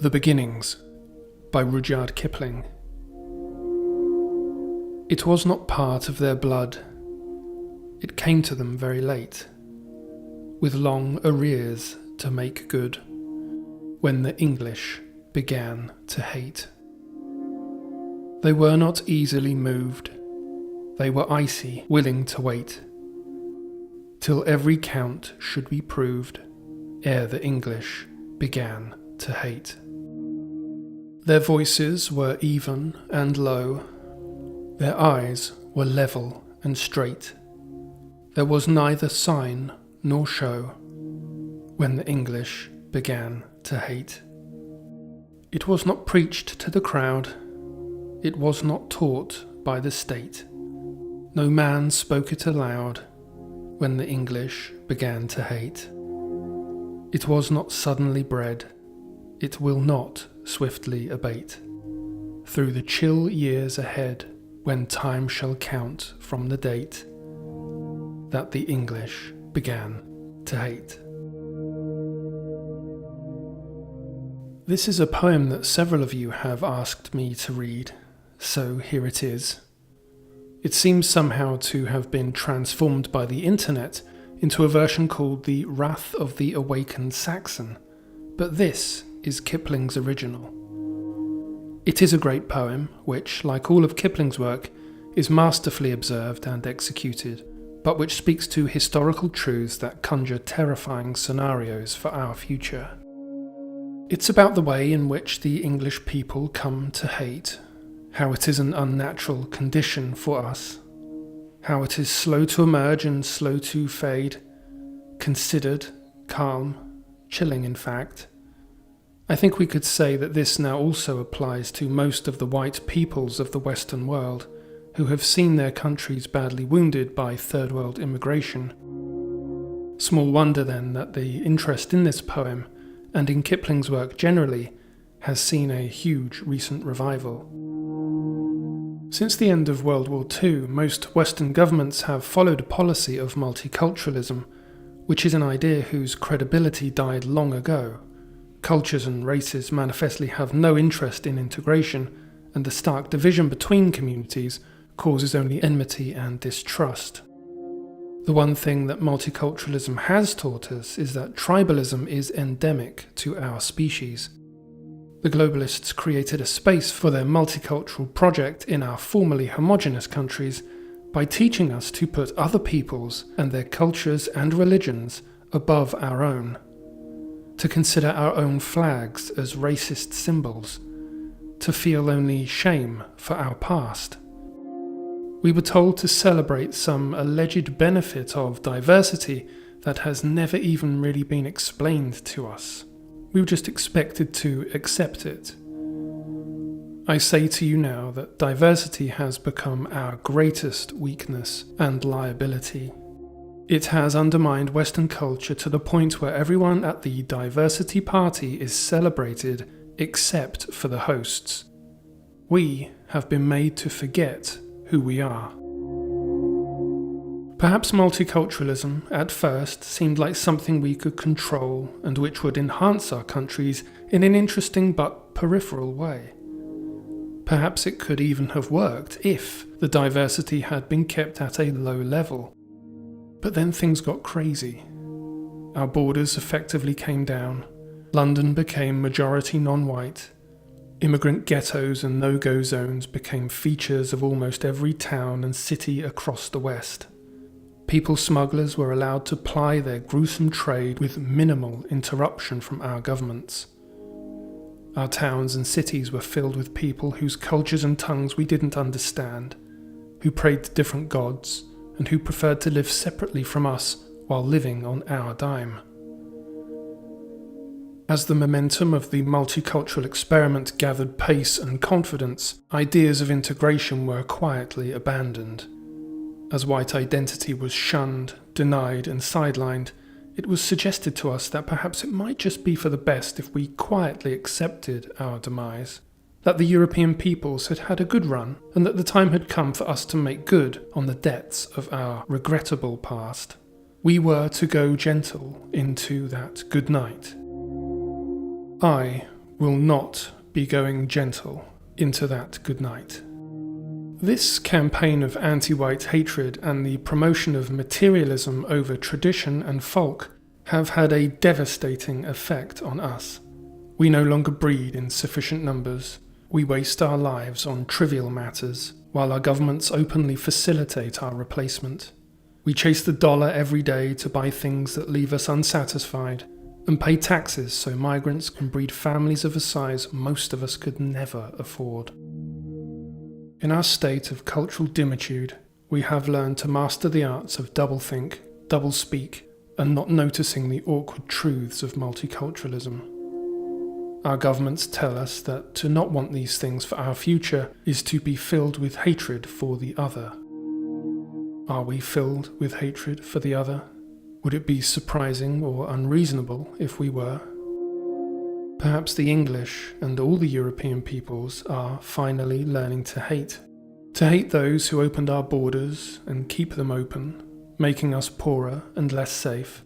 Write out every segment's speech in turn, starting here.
The Beginnings by Rudyard Kipling. It was not part of their blood. It came to them very late, with long arrears to make good, when the English began to hate. They were not easily moved. They were icy, willing to wait, till every count should be proved, ere the English began to hate. Their voices were even and low, their eyes were level and straight. There was neither sign nor show when the English began to hate. It was not preached to the crowd, it was not taught by the state. No man spoke it aloud when the English began to hate. It was not suddenly bred, it will not swiftly abate. Through the chill years ahead, when time shall count from the date that the English began to hate. This is a poem that several of you have asked me to read, so here it is. It seems somehow to have been transformed by the internet into a version called The Wrath of the Awakened Saxon, but this is Kipling's original. It is a great poem, which, like all of Kipling's work, is masterfully observed and executed, but which speaks to historical truths that conjure terrifying scenarios for our future. It's about the way in which the English people come to hate, how it is an unnatural condition for us, how it is slow to emerge and slow to fade, considered, calm, chilling in fact. I think we could say that this now also applies to most of the white peoples of the Western world who have seen their countries badly wounded by third world immigration. Small wonder then that the interest in this poem, and in Kipling's work generally, has seen a huge recent revival. Since the end of World War II, most Western governments have followed a policy of multiculturalism, which is an idea whose credibility died long ago. Cultures and races manifestly have no interest in integration, and the stark division between communities causes only enmity and distrust. The one thing that multiculturalism has taught us is that tribalism is endemic to our species. The globalists created a space for their multicultural project in our formerly homogeneous countries by teaching us to put other peoples and their cultures and religions above our own, to consider our own flags as racist symbols, to feel only shame for our past. We were told to celebrate some alleged benefit of diversity that has never even really been explained to us. We were just expected to accept it. I say to you now that diversity has become our greatest weakness and liability. It has undermined Western culture to the point where everyone at the diversity party is celebrated except for the hosts. We have been made to forget who we are. Perhaps multiculturalism at first seemed like something we could control and which would enhance our countries in an interesting but peripheral way. Perhaps it could even have worked if the diversity had been kept at a low level. But then things got crazy. Our borders effectively came down. London became majority non-white. Immigrant ghettos and no-go zones became features of almost every town and city across the West. People smugglers were allowed to ply their gruesome trade with minimal interruption from our governments. Our towns and cities were filled with people whose cultures and tongues we didn't understand, who prayed to different gods, and who preferred to live separately from us while living on our dime. As the momentum of the multicultural experiment gathered pace and confidence, ideas of integration were quietly abandoned. As white identity was shunned, denied, and sidelined, it was suggested to us that perhaps it might just be for the best if we quietly accepted our demise. That the European peoples had had a good run, and that the time had come for us to make good on the debts of our regrettable past. We were to go gentle into that goodnight. I will not be going gentle into that goodnight. This campaign of anti-white hatred and the promotion of materialism over tradition and folk have had a devastating effect on us. We no longer breed in sufficient numbers. We waste our lives on trivial matters, while our governments openly facilitate our replacement. We chase the dollar every day to buy things that leave us unsatisfied, and pay taxes so migrants can breed families of a size most of us could never afford. In our state of cultural dimitude, we have learned to master the arts of doublethink, doublespeak, and not noticing the awkward truths of multiculturalism. Our governments tell us that to not want these things for our future is to be filled with hatred for the other. Are we filled with hatred for the other? Would it be surprising or unreasonable if we were? Perhaps the English and all the European peoples are finally learning to hate. To hate those who opened our borders and keep them open, making us poorer and less safe.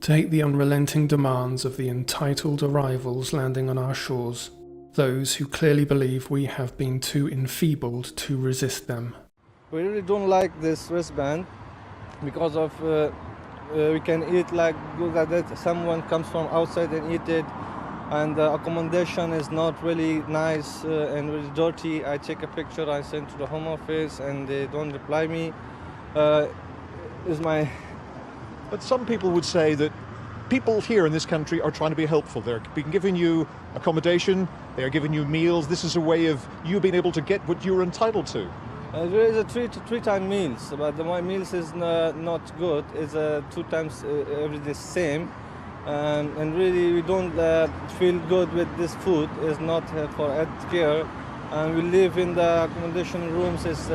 To hate the unrelenting demands of the entitled arrivals landing on our shores, those who clearly believe we have been too enfeebled to resist them. We really don't like this wristband because of we can eat like good at it. Someone comes from outside and eat it, and the accommodation is not really nice and really dirty. I take a picture, I send to the home office, and they don't reply me. But some people would say that people here in this country are trying to be helpful. They're being giving you accommodation, they are giving you meals. This is a way of you being able to get what you're entitled to. There is a three time meals, but my meals is not good. It's 2 times every day same, and really we don't feel good with this food. It's not for health care, and we live in the accommodation rooms. It's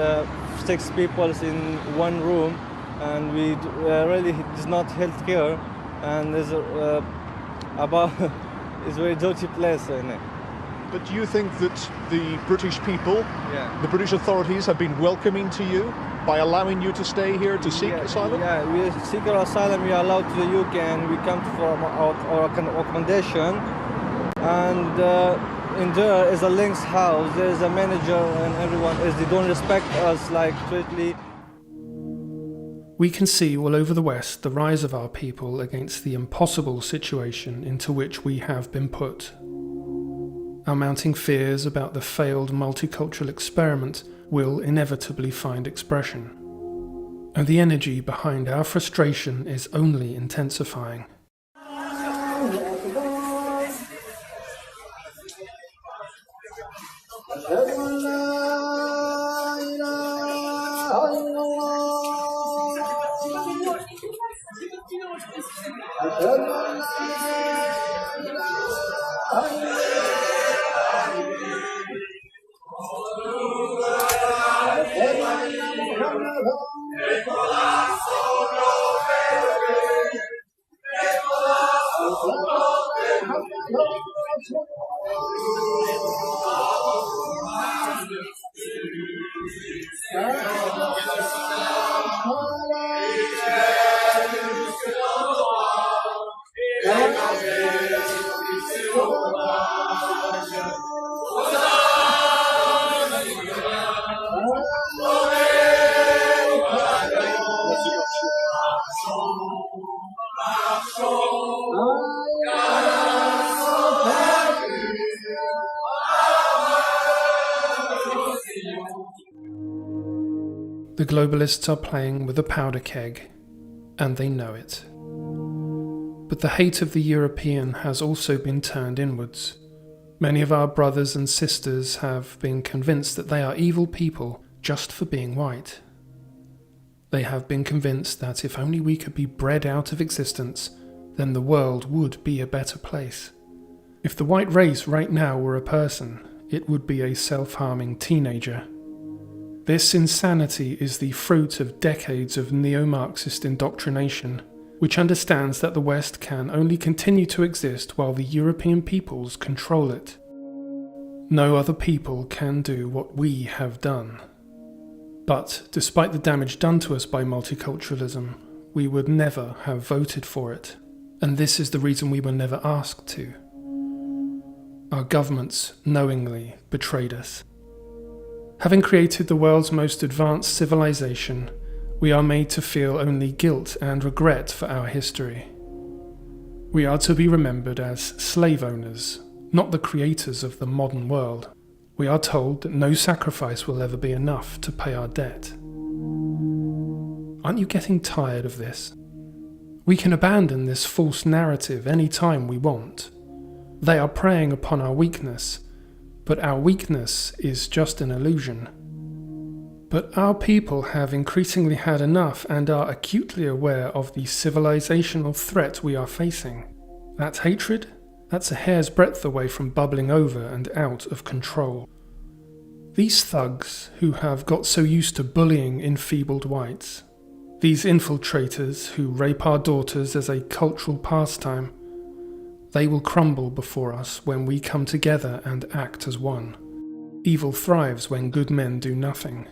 6 people in one room, and we really it's not health care, and there's it's a very dirty place in it. But do you think that the British people, the British authorities have been welcoming to you by allowing you to stay here to seek asylum? Yeah, we seek our asylum, we are allowed to the UK, and we come for our accommodation. And in there is a Link's house, there is a manager, and everyone they don't respect us like strictly. We can see all over the West the rise of our people against the impossible situation into which we have been put. Our mounting fears about the failed multicultural experiment will inevitably find expression. And the energy behind our frustration is only intensifying. The globalists are playing with a powder keg, and they know it. But the hate of the European has also been turned inwards. Many of our brothers and sisters have been convinced that they are evil people just for being white. They have been convinced that if only we could be bred out of existence, then the world would be a better place. If the white race right now were a person, it would be a self-harming teenager. This insanity is the fruit of decades of neo-Marxist indoctrination, which understands that the West can only continue to exist while the European peoples control it. No other people can do what we have done. But despite the damage done to us by multiculturalism, we would never have voted for it, and this is the reason we were never asked to. our governments knowingly betrayed us. Having created the world's most advanced civilization, we are made to feel only guilt and regret for our history. We are to be remembered as slave owners, not the creators of the modern world. We are told that no sacrifice will ever be enough to pay our debt. Aren't you getting tired of this? We can abandon this false narrative any time we want. They are preying upon our weakness, but our weakness is just an illusion. But our people have increasingly had enough and are acutely aware of the civilizational threat we are facing. That hatred? That's a hair's breadth away from bubbling over and out of control. These thugs who have got so used to bullying enfeebled whites, these infiltrators who rape our daughters as a cultural pastime, they will crumble before us when we come together and act as one. Evil thrives when good men do nothing.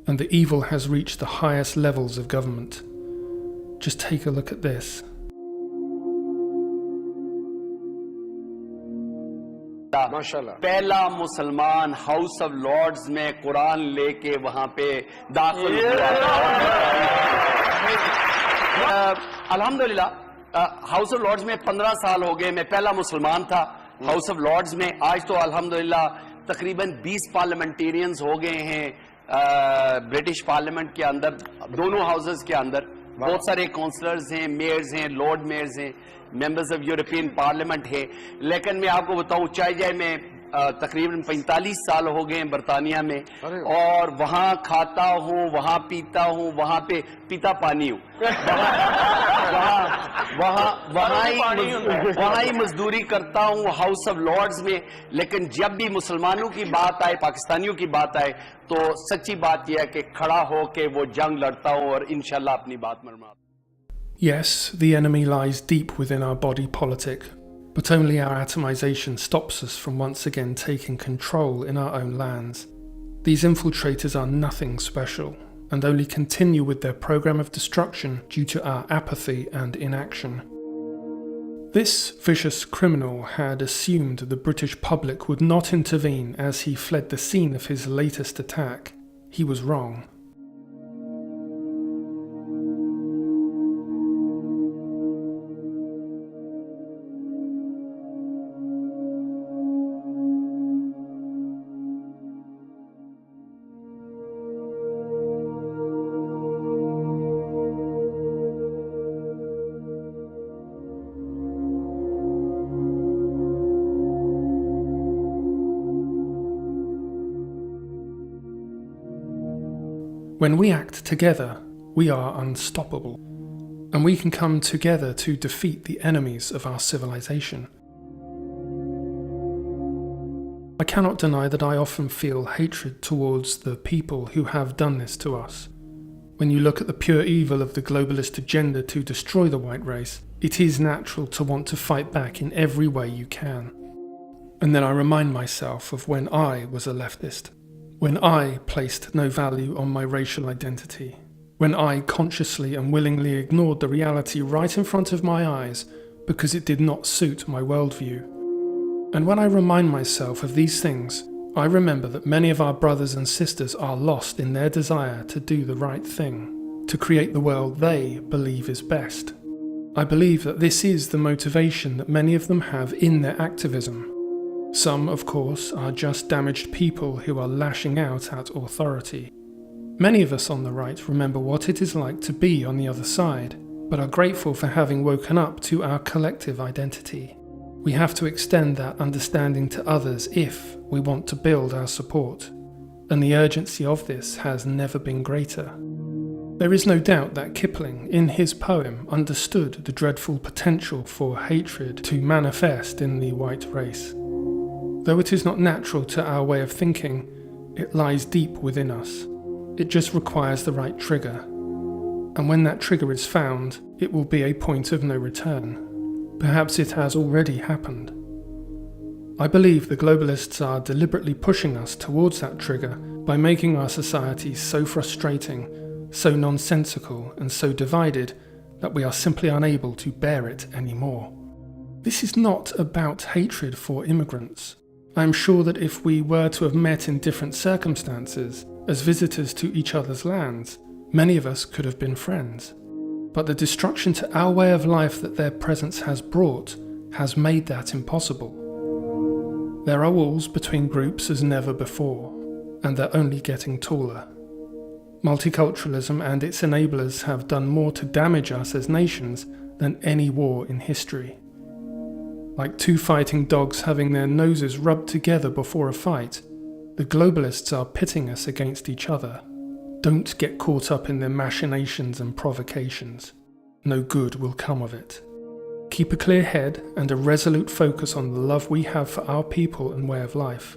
And the evil has reached the highest levels of government. Just take a look at this. पहला मुसलमान house of Lords में कुरान लेके वहां पे दाखिल हुआ। अल्हम्दुलिल्लाह house of Lords में 15 साल हो गए, मैं पहला मुसलमान था हाउस ऑफ लॉर्ड्स में। आज तो अल्हम्दुलिल्लाह तकरीबन 20 पार्लियामेंटेरियंस हो गए हैं ब्रिटिश पार्लियामेंट के अंदर, दोनों हाउसेस के अंदर। बहुत सारे काउंसलर्स हैं, मेयर्स हैं, लॉर्ड मेयर्स हैं, मेंबर्स ऑफ यूरोपियन पार्लियामेंट है। लेकिन मैं आपको बताऊं, चाहे मैं तकरीबन 45 साल हो गए बरतानिया में, और वहां खाता हूं, वहां पीता हूं, वहां पे पीता पानी हूं, वहां ही मजदूरी करता हूं हाउस ऑफ लॉर्ड्स में। लेकिन जब भी मुसलमानों की बात आए, पाकिस्तानियों की बात आए, तो सच्ची बात यह है कि खड़ा हो के वो जंग लड़ता हूं और इंशाल्लाह अपनी बात मनवा। Yes, the enemy lies deep within our body politic, but only our atomization stops us from once again taking control in our own lands. These infiltrators are nothing special, and only continue with their program of destruction due to our apathy and inaction. This vicious criminal had assumed the British public would not intervene as he fled the scene of his latest attack. He was wrong. When we act together, we are unstoppable, and we can come together to defeat the enemies of our civilization. I cannot deny that I often feel hatred towards the people who have done this to us. When you look at the pure evil of the globalist agenda to destroy the white race, it is natural to want to fight back in every way you can. And then I remind myself of when I was a leftist. When I placed no value on my racial identity, when I consciously and willingly ignored the reality right in front of my eyes because it did not suit my worldview. And when I remind myself of these things, I remember that many of our brothers and sisters are lost in their desire to do the right thing, to create the world they believe is best. I believe that this is the motivation that many of them have in their activism. Some, of course, are just damaged people who are lashing out at authority. Many of us on the right remember what it is like to be on the other side, but are grateful for having woken up to our collective identity. We have to extend that understanding to others if we want to build our support, and the urgency of this has never been greater. There is no doubt that Kipling, in his poem, understood the dreadful potential for hatred to manifest in the white race. Though it is not natural to our way of thinking, it lies deep within us. It just requires the right trigger. And when that trigger is found, it will be a point of no return. Perhaps it has already happened. I believe the globalists are deliberately pushing us towards that trigger by making our societies so frustrating, so nonsensical and so divided that we are simply unable to bear it anymore. This is not about hatred for immigrants. I am sure that if we were to have met in different circumstances, as visitors to each other's lands, many of us could have been friends. But the destruction to our way of life that their presence has brought has made that impossible. There are walls between groups as never before, and they're only getting taller. Multiculturalism and its enablers have done more to damage us as nations than any war in history. Like two fighting dogs having their noses rubbed together before a fight, the globalists are pitting us against each other. Don't get caught up in their machinations and provocations. No good will come of it. Keep a clear head and a resolute focus on the love we have for our people and way of life.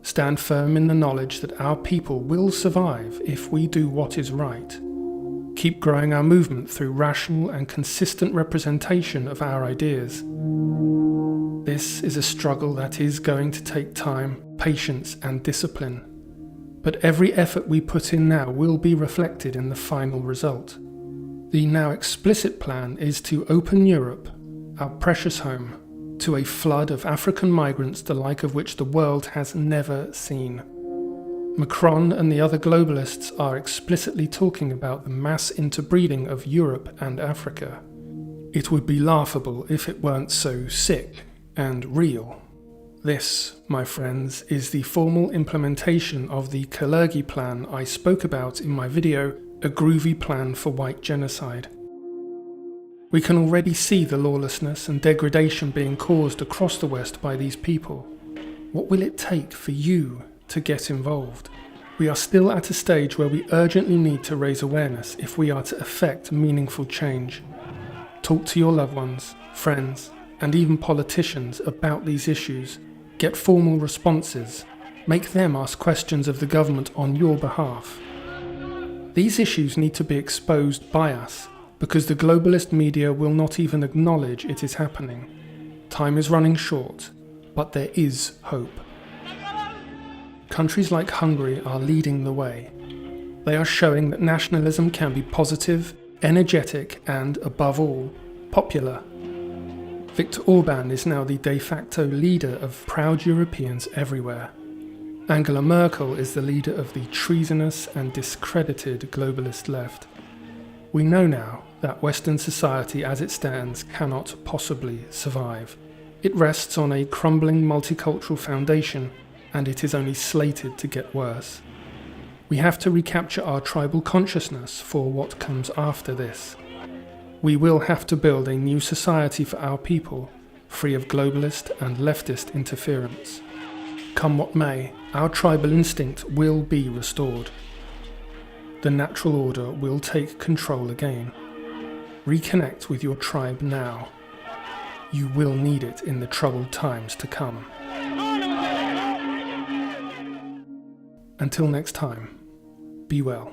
Stand firm in the knowledge that our people will survive if we do what is right. Keep growing our movement through rational and consistent representation of our ideas. This is a struggle that is going to take time, patience, and discipline. But every effort we put in now will be reflected in the final result. The now explicit plan is to open Europe, our precious home, to a flood of African migrants the like of which the world has never seen. Macron and the other globalists are explicitly talking about the mass interbreeding of Europe and Africa. It would be laughable if it weren't so sick and real. This, my friends, is the formal implementation of the Kalergi plan I spoke about in my video, A Groovy Plan for White Genocide. We can already see the lawlessness and degradation being caused across the West by these people. What will it take for you to get involved? We are still at a stage where we urgently need to raise awareness if we are to effect meaningful change. Talk to your loved ones, friends, and even politicians about these issues. Get formal responses. Make them ask questions of the government on your behalf. These issues need to be exposed by us, because the globalist media will not even acknowledge it is happening. Time is running short, but there is hope. Countries like Hungary are leading the way. They are showing that nationalism can be positive, energetic, and, above all, popular. Viktor Orban is now the de facto leader of proud Europeans everywhere. Angela Merkel is the leader of the treasonous and discredited globalist left. We know now that Western society as it stands cannot possibly survive. It rests on a crumbling multicultural foundation, and it is only slated to get worse. We have to recapture our tribal consciousness for what comes after this. We will have to build a new society for our people, free of globalist and leftist interference. Come what may, our tribal instinct will be restored. The natural order will take control again. Reconnect with your tribe now. You will need it in the troubled times to come. Until next time, be well.